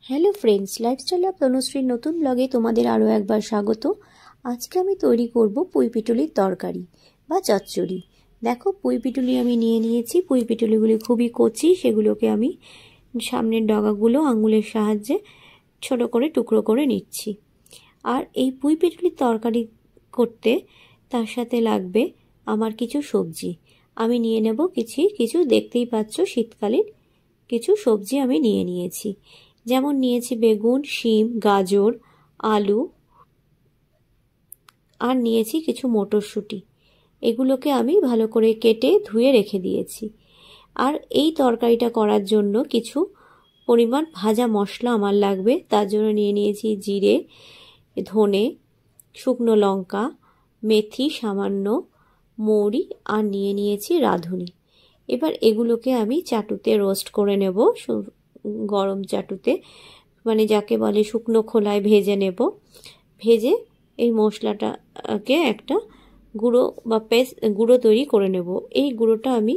Hello friends, lifestyle of তনুশ্রীর নতুন ব্লগে তোমাদের আরও একবার স্বাগত। আজকে আমি তৈরি করব পুঁই পিটুলির তরকারি বা চচ্চড়ি। দেখো, পুঁই পিটুলি আমি নিয়ে নিয়েছি। পুঁই পিটুলিগুলি খুবই কচি, সেগুলোকে আমি সামনের ডগাগুলো আঙুলের সাহায্যে ছোট করে টুকরো করে নিচ্ছি। আর এই পুঁই পিটুলির তরকারি করতে তার সাথে লাগবে আমার কিছু সবজি। আমি নিয়ে নেব কিছু দেখতেই পাচ্ছ শীতকালীন কিছু সবজি আমি নিয়ে নিয়েছি। যেমন নিয়েছি বেগুন, শিম, গাজর, আলু, আর নিয়েছি কিছু মটরশুঁটি। এগুলোকে আমি ভালো করে কেটে ধুয়ে রেখে দিয়েছি। আর এই তরকারিটা করার জন্য কিছু পরিমাণ ভাজা মশলা আমার লাগবে। তার জন্য নিয়ে নিয়েছি জিরে, ধনে, শুকনো লঙ্কা, মেথি সামান্য, মৌরি, আর নিয়ে নিয়েছি রাঁধুনি। এবার এগুলোকে আমি চাটুতে রোস্ট করে নেব, গরম চাটুতে, মানে যাকে বলে শুকনো খোলায় ভেজে নেব। ভেজে এই মশলাটাকে একটা গুঁড়ো বা গুঁড়ো তৈরি করে নেব। এই গুঁড়োটা আমি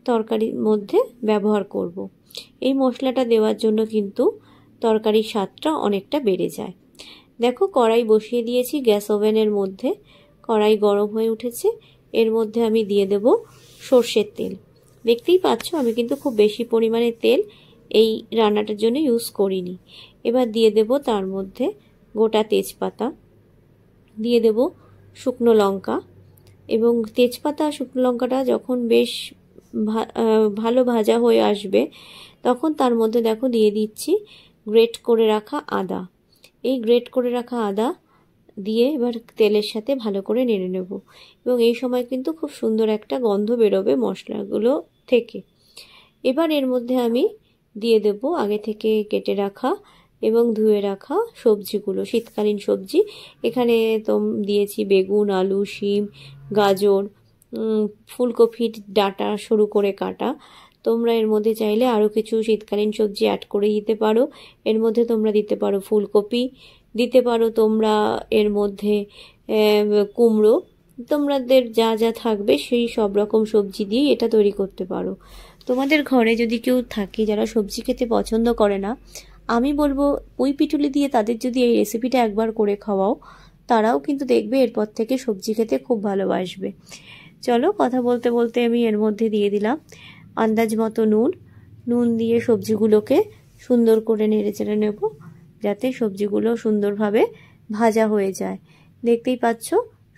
তরকারির মধ্যে ব্যবহার করব। এই মশলাটা দেওয়ার জন্য কিন্তু তরকারির স্বাদটা অনেকটা বেড়ে যায়। দেখো, কড়াই বসিয়ে দিয়েছি গ্যাস ওভেনের মধ্যে। কড়াই গরম হয়ে উঠেছে। এর মধ্যে আমি দিয়ে দেব সর্ষের তেল। দেখতেই পাচ্ছ আমি কিন্তু খুব বেশি পরিমাণে তেল এই রান্নাটার জন্য ইউজ করিনি। এবার দিয়ে দেব তার মধ্যে গোটা তেজপাতা, দিয়ে দেব শুকনো লঙ্কা। এবং তেজপাতা শুকনো লঙ্কাটা যখন বেশ ভালো ভাজা হয়ে আসবে, তখন তার মধ্যে দেখো দিয়ে দিচ্ছি গ্রেট করে রাখা আদা। এই গ্রেট করে রাখা আদা দিয়ে এবার তেলের সাথে ভালো করে নেড়ে নেব। এবং এই সময় কিন্তু খুব সুন্দর একটা গন্ধ বেরোবে মশলাগুলো থেকে। এবার এর মধ্যে আমি দিয়ে দেব আগে থেকে কেটে রাখা এবং ধুয়ে রাখা সবজিগুলো, শীতকালীন সবজি। এখানে তো দিয়েছি বেগুন, আলু, শিম, গাজর, ফুলকপির ডাঁটা সরু করে কাটা। তোমরা এর মধ্যে চাইলে আরও কিছু শীতকালীন সবজি অ্যাড করে দিতে পারো। এর মধ্যে তোমরা দিতে পারো ফুলকপি, দিতে পারো তোমরা এর মধ্যে কুমড়ো। তোমাদের যা যা থাকবে সেই সব রকম সবজি দিয়ে এটা তৈরি করতে পারো। তোমাদের ঘরে যদি কেউ থাকে যারা সবজি খেতে পছন্দ করে না, আমি বলবো পুঁই পিটুলি দিয়ে তাদের যদি এই রেসিপিটা একবার করে খাওয়াও, তারাও কিন্তু দেখবে এরপর থেকে সবজি খেতে খুব ভালোবাসবে। চলো, কথা বলতে বলতে আমি এর মধ্যে দিয়ে দিলাম আন্দাজ মতো নুন দিয়ে সবজিগুলোকে সুন্দর করে নেড়ে চেড়ে নেব, যাতে সবজিগুলো সুন্দরভাবে ভাজা হয়ে যায়। দেখতেই পাচ্ছ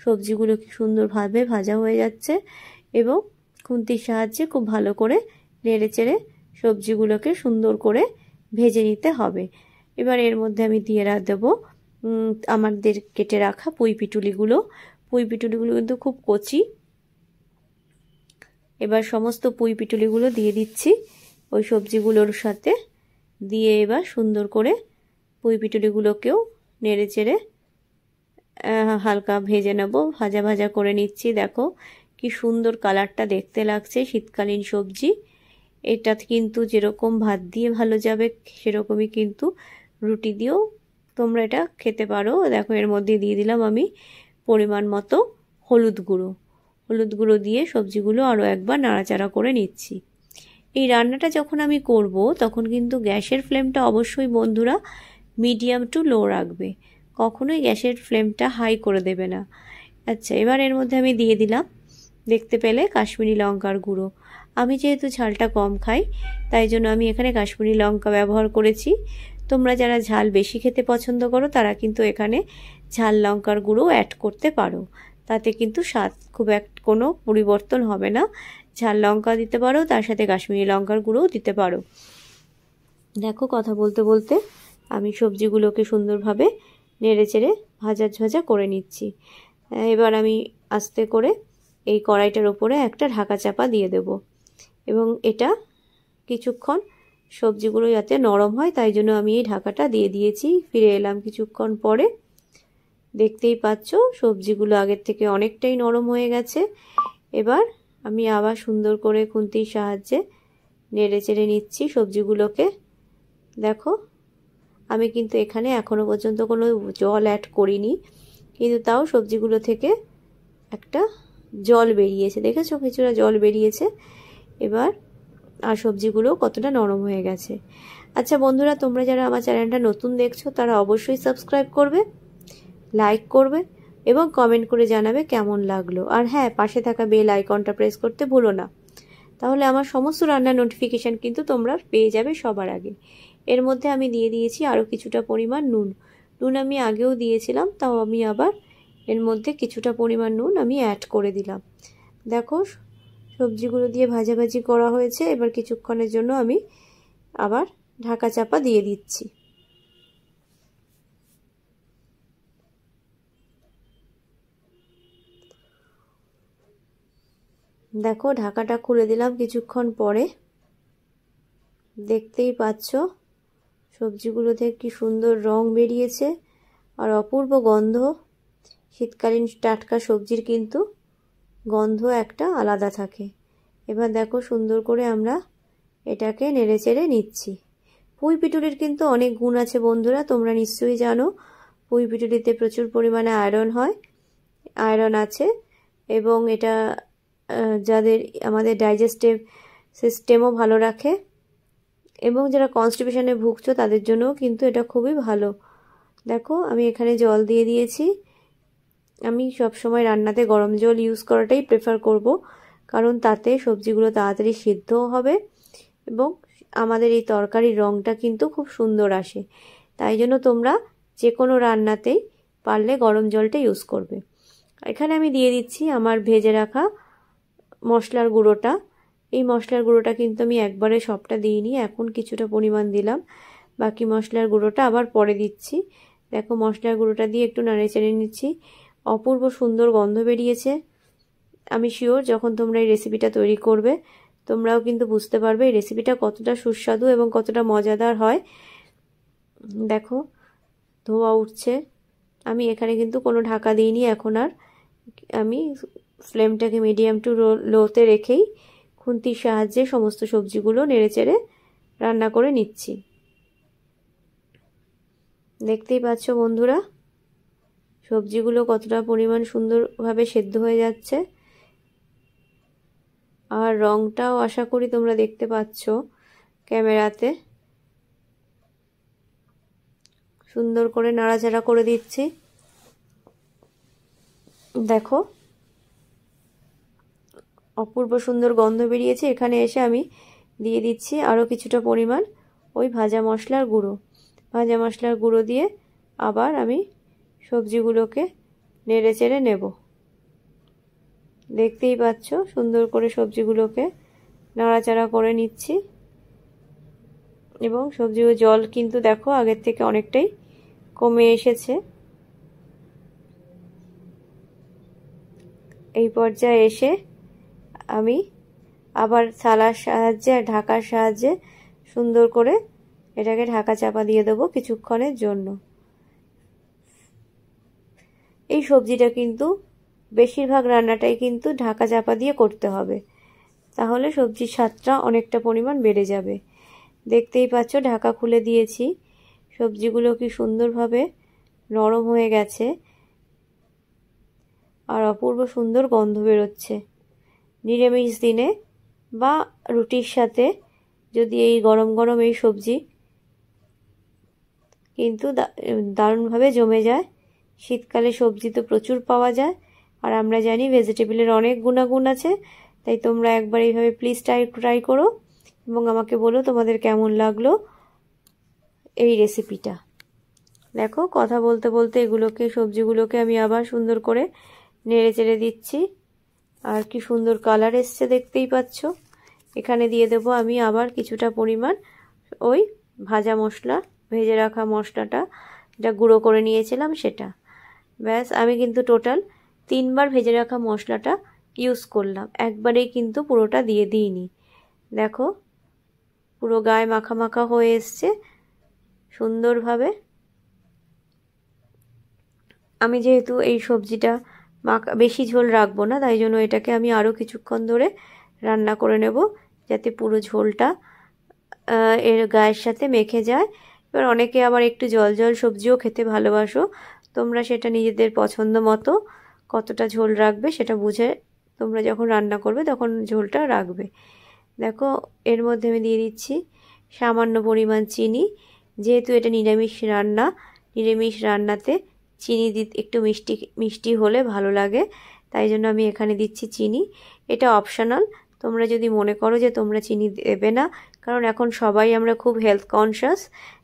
সবজিগুলো কি সুন্দরভাবে ভাজা হয়ে যাচ্ছে। এবং খুন্তির সাহায্যে খুব ভালো করে নেড়ে চেড়ে সবজিগুলোকে সুন্দর করে ভেজে নিতে হবে। এবার এর মধ্যে আমি দিয়ে দেবো আমাদের কেটে রাখা পুঁই পিটুলিগুলো কিন্তু খুব কচি। এবার সমস্ত পুঁই পিটুলিগুলো দিয়ে দিচ্ছি ওই সবজিগুলোর সাথে। দিয়ে এবার সুন্দর করে পুঁই পিটুলিগুলোকেও নেড়ে চেড়ে হালকা ভেজে নেব, ভাজা ভাজা করে নিচ্ছি। দেখো কি সুন্দর কালারটা দেখতে লাগছে। শীতকালীন সবজি এটা কিন্তু যেরকম ভাত দিয়ে ভালো যাবে, সেরকমই কিন্তু রুটি দিয়েও তোমরা এটা খেতে পারো। দেখো, এর মধ্যে দিয়ে দিলাম আমি পরিমাণ মতো হলুদ গুঁড়ো দিয়ে সবজিগুলো আরও একবার নাড়াচাড়া করে নিচ্ছি। এই রান্নাটা যখন আমি করব তখন কিন্তু গ্যাসের ফ্লেমটা অবশ্যই বন্ধুরা মিডিয়াম টু লো রাখবে, কখনোই গ্যাসের ফ্লেমটা হাই করে দেবে না। আচ্ছা, এবার এর মধ্যে আমি দিয়ে দিলাম, দেখতে পেলে, কাশ্মীরি লঙ্কার গুঁড়ো। আমি যেহেতু ঝালটা কম খাই, তাই জন্য আমি এখানে কাশ্মীরি লঙ্কা ব্যবহার করেছি। তোমরা যারা ঝাল বেশি খেতে পছন্দ করো তারা কিন্তু এখানে ঝাল লঙ্কার গুঁড়ো অ্যাড করতে পারো, তাতে কিন্তু স্বাদ খুব কোনো পরিবর্তন হবে না। ঝাল লঙ্কা দিতে পারো, তার সাথে কাশ্মীরি লঙ্কার গুঁড়োও দিতে পারো। দেখো, কথা বলতে বলতে আমি সবজিগুলোকে সুন্দরভাবে নেড়ে চেড়ে ভাজা করে নিচ্ছি। এবার আমি আস্তে করে এই কড়াইটার ওপরে একটা ঢাকা চাপা দিয়ে দেব। এবং এটা কিছুক্ষণ সবজিগুলো যাতে নরম হয় তাই জন্য আমি এই ঢাকাটা দিয়ে দিয়েছি। ফিরে এলাম কিছুক্ষণ পরে। দেখতেই পাচ্ছ সবজিগুলো আগের থেকে অনেকটাই নরম হয়ে গেছে। এবার আমি আবার সুন্দর করে খুন্তির সাহায্যে নেড়ে চেড়ে নিচ্ছি সবজিগুলোকে। দেখো, আমি কিন্তু এখানে এখনো পর্যন্ত কোনো জল অ্যাড করিনি, কিন্তু তাও সবজিগুলো থেকে একটা জল বেরিয়েছে, দেখেছো কিছুটা জল বেরিয়েছে। এবার আর সবজিগুলো কতটা নরম হয়ে গেছে। আচ্ছা বন্ধুরা, তোমরা যারা আমার চ্যানেলটা নতুন দেখছো তারা অবশ্যই সাবস্ক্রাইব করবে, লাইক করবে এবং কমেন্ট করে জানাবে কেমন লাগলো। আর হ্যাঁ, পাশে থাকা বেল আইকনটা প্রেস করতে ভুলো না, তাহলে আমার সমস্ত রান্নার নোটিফিকেশান কিন্তু তোমরা পেয়ে যাবে সবার আগে। এর মধ্যে আমি দিয়ে দিয়েছি আরও কিছুটা পরিমাণ নুন। নুন আমি আগেও দিয়েছিলাম, তাও আমি আবার এর মধ্যে কিছুটা পরিমাণ নুন আমি অ্যাড করে দিলাম। দেখো সবজিগুলো দিয়ে ভাজাভাজি করা হয়েছে। এবার কিছুক্ষণের জন্য আমি আবার ঢাকা চাপা দিয়ে দিচ্ছি। দেখো ঢাকাটা খুলে দিলাম কিছুক্ষণ পরে। দেখতেই পাচ্ছ সবজিগুলোতে কি সুন্দর রং বেরিয়েছে আর অপূর্ব গন্ধ। শীতকালীন টাটকা সবজির কিন্তু গন্ধ একটা আলাদা থাকে। এবার দেখো সুন্দর করে আমরা এটাকে নেড়েচেড়ে নিচ্ছি। পুঁই পিটুরির কিন্তু অনেক গুণ আছে বন্ধুরা, তোমরা নিশ্চয়ই জানো। পুঁই পিটুরিতে প্রচুর পরিমাণে আয়রন আছে এবং এটা যাদের আমাদের ডাইজেস্টিভ সিস্টেমও ভালো রাখে এবং যারা কনস্টিপেশনে ভুগছো তাদের জন্যও কিন্তু এটা খুবই ভালো। দেখো আমি এখানে জল দিয়ে দিয়েছি। আমি সবসময় রান্নাতে গরম জল ইউজ করাটাই প্রেফার করব, কারণ তাতে সবজিগুলো তাড়াতাড়ি সিদ্ধও হবে এবং আমাদের এই তরকারির রঙটা কিন্তু খুব সুন্দর আসে। তাই জন্য তোমরা যে কোনো রান্নাতেই পারলে গরম জলটা ইউজ করবে। এখানে আমি দিয়ে দিচ্ছি আমার ভেজে রাখা মশলার গুঁড়োটা। এই মশলার গুঁড়োটা কিন্তু আমি একবারে সবটা দিইনি, এখন কিছুটা পরিমাণ দিলাম। বাকি মশলার গুঁড়োটা আবার পরে দিচ্ছি। দেখো মশলার গুঁড়োটা দিয়ে একটু নাড়েচেড়ে নিচ্ছি। অপূর্ব সুন্দর গন্ধ বেরিয়েছে। আমি শিওর যখন তোমরা এই রেসিপিটা তৈরি করবে তোমরাও কিন্তু বুঝতে পারবে এই রেসিপিটা কতটা সুস্বাদু এবং কতটা মজাদার হয়। দেখো ধোঁয়া উঠছে। আমি এখানে কিন্তু কোনো ঢাকা দিইনি। এখন আর আমি ফ্লেমটাকে মিডিয়াম টু লোতে রেখেই খুন্তির সাহায্যে সমস্ত সবজিগুলো নেড়েচেড়ে রান্না করে নিচ্ছি। দেখতেই পাচ্ছ বন্ধুরা সবজিগুলো কতটা পরিমাণ সুন্দরভাবে সেদ্ধ হয়ে যাচ্ছে। আর রংটাও আশা করি তোমরা দেখতে পাচ্ছ ক্যামেরাতে। সুন্দর করে নাড়াচাড়া করে দিচ্ছি। দেখো অপূর্ব সুন্দর গন্ধ বেরিয়েছে। এখানে এসে আমি দিয়ে দিচ্ছি আরও কিছুটা পরিমাণ ওই ভাজা মশলার গুঁড়ো। ভাজা মশলার গুঁড়ো দিয়ে আবার আমি সবজিগুলোকে নেড়েচেড়ে নেব। দেখতেই পাচ্ছ সুন্দর করে সবজিগুলোকে নাড়াচাড়া করে নিচ্ছি এবং সবজিগুলো জল কিন্তু দেখো আগের থেকে অনেকটাই কমে এসেছে। এই পর্যায়ে এসে আমি আবার থালার সাহায্যে আর ঢাকার সাহায্যে সুন্দর করে এটাকে ঢাকা চাপা দিয়ে দেবো কিছুক্ষণের জন্য। এই সবজিটা কিন্তু বেশিরভাগ রান্নাটাই কিন্তু ঢাকা চাপা দিয়ে করতে হবে, তাহলে সবজির স্বাদটা অনেকটা পরিমাণ বেড়ে যাবে। দেখতেই পাচ্ছ ঢাকা খুলে দিয়েছি। সবজিগুলো কি সুন্দরভাবে নরম হয়ে গেছে আর অপূর্ব সুন্দর গন্ধ বেরোচ্ছে। নিরামিষ দিনে বা রুটির সাথে যদি এই গরম গরম এই সবজি কিন্তু দারুণভাবে জমে যায়। শীতকালে সবজি তো প্রচুর পাওয়া যায় আর আমরা জানি ভেজিটেবলের অনেক গুণাগুণ আছে। তাই তোমরা একবার এইভাবে প্লিজ ট্রাই করো এবং আমাকে বলো তোমাদের কেমন লাগলো এই রেসিপিটা। দেখো কথা বলতে বলতে এগুলোকে সবজিগুলোকে আমি আবার সুন্দর করে নেড়েচেড়ে দিচ্ছি। আর কি সুন্দর কালার এসছে দেখতেই পাচ্ছ। এখানে দিয়ে দেবো আমি আবার কিছুটা পরিমাণ ওই ভাজা মশলা, ভেজে রাখা মশলাটা যেটা গুঁড়ো করে নিয়েছিলাম সেটা। ব্যাস আমি কিন্তু টোটাল 3 বার ভেজে রাখা মশলাটা ইউজ করলাম, একবারেই কিন্তু পুরোটা দিয়ে দিইনি। দেখো পুরো গায়ে মাখা মাখা হয়ে এসছে সুন্দরভাবে। আমি যেহেতু এই সবজিটা বেশি ঝোল রাখবো না, তাই জন্য এটাকে আমি আরও কিছুক্ষণ ধরে রান্না করে নেব যাতে পুরো ঝোলটা এর গায়ের সাথে মেখে যায়। এবার অনেকে আবার একটু জল জল সবজিও খেতে ভালোবাসো, তোমরা সেটা নিজেদের পছন্দ মতো কতটা ঝোল রাখবে সেটা বুঝে তোমরা যখন রান্না করবে তখন ঝোলটা রাখবে। দেখো এর মধ্যে আমি দিয়ে দিচ্ছি সামান্য পরিমাণ চিনি, যেহেতু এটা নিরামিষ রান্না, নিরামিষ রান্নাতে চিনি দিতে একটু মিষ্টি মিষ্টি হলে ভালো লাগে, তাই জন্য আমি এখানে দিচ্ছি চিনি। এটা অপশনাল, তোমরা যদি মনে করো যে তোমরা চিনি দেবে না, কারণ এখন সবাই আমরা খুব হেলথ কনসিয়াস,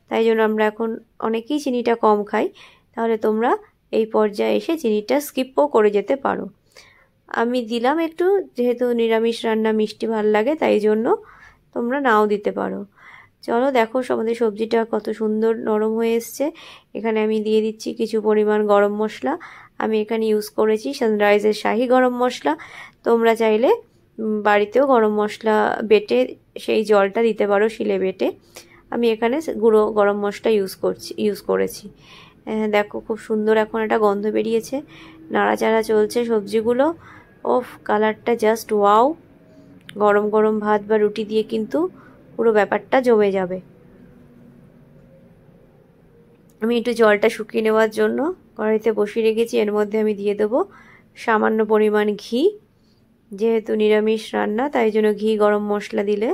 তাই জন্য আমরা এখন অনেকেই চিনিটা কম খাই, তাহলে তোমরা এই পর্যায়ে এসে চিনিটা স্কিপও করে যেতে পারো। আমি দিলাম একটু, যেহেতু নিরামিষ রান্না মিষ্টি ভালো লাগে, তাই জন্য তোমরা নাও দিতে পারো। চলো দেখো আমাদের সবজিটা কত সুন্দর নরম হয়ে এসছে। এখানে আমি দিয়ে দিচ্ছি কিছু পরিমাণ গরম মশলা। আমি এখানে ইউজ করেছি সানরাইজের শাহি গরম মশলা। তোমরা চাইলে বাড়িতেও গরম মশলা বেটে সেই জলটা দিতে পারো, শিলে বেটে। আমি এখানে গুঁড়ো গরম মশলা ইউজ করেছি। দেখো খুব সুন্দর এখন একটা গন্ধ বেরিয়েছে, নাড়াচাড়া চলছে সবজিগুলো। ওফ, কালারটা জাস্ট ওয়াও। গরম গরম ভাত বা রুটি দিয়ে কিন্তু পুরো ব্যাপারটা জমে যাবে। আমি একটু জলটা শুকিয়ে নেওয়ার জন্য কড়াইতে বসিয়ে রেখেছি। এর মধ্যে আমি দিয়ে দেবো সামান্য পরিমাণ ঘি। যেহেতু নিরামিষ রান্না, তাই জন্য ঘি গরম মশলা দিলে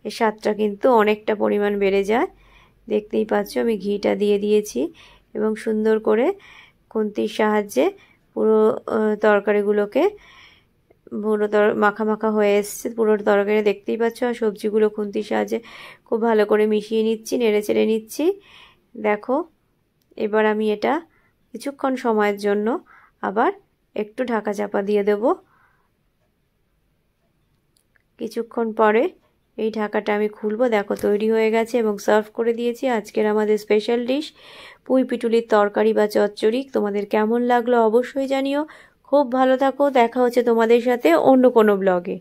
এর স্বাদটা কিন্তু অনেকটা পরিমাণ বেড়ে যায়। দেখতেই পাচ্ছ আমি ঘিটা দিয়ে দিয়েছি এবং সুন্দর করে খুন্তির সাহায্যে পুরো তরকারিগুলোকে পুরো মাখা মাখা হয়ে এসছে পুরো তরকারি, দেখতেই পাচ্ছ। আর সবজিগুলো খুন্তির সাহায্যে খুব ভালো করে মিশিয়ে নিচ্ছি, নেড়ে চেড়ে নিচ্ছি। দেখো এবার আমি এটা কিছুক্ষণ সময়ের জন্য আবার একটু ঢাকা চাপা দিয়ে দেব। কিছুক্ষণ পরে এই ঢাকাটা আমি খুলবো। দেখো তৈরি হয়ে গেছে এবং সার্ভ করে দিয়েছি আজকের আমাদের স্পেশাল ডিশ পুঁই পিটুলির তরকারি বা চচ্চড়ি। তোমাদের কেমন লাগলো অবশ্যই জানিও। খুব ভালো থাকো, দেখা হচ্ছে তোমাদের সাথে অন্য কোনো ব্লগে।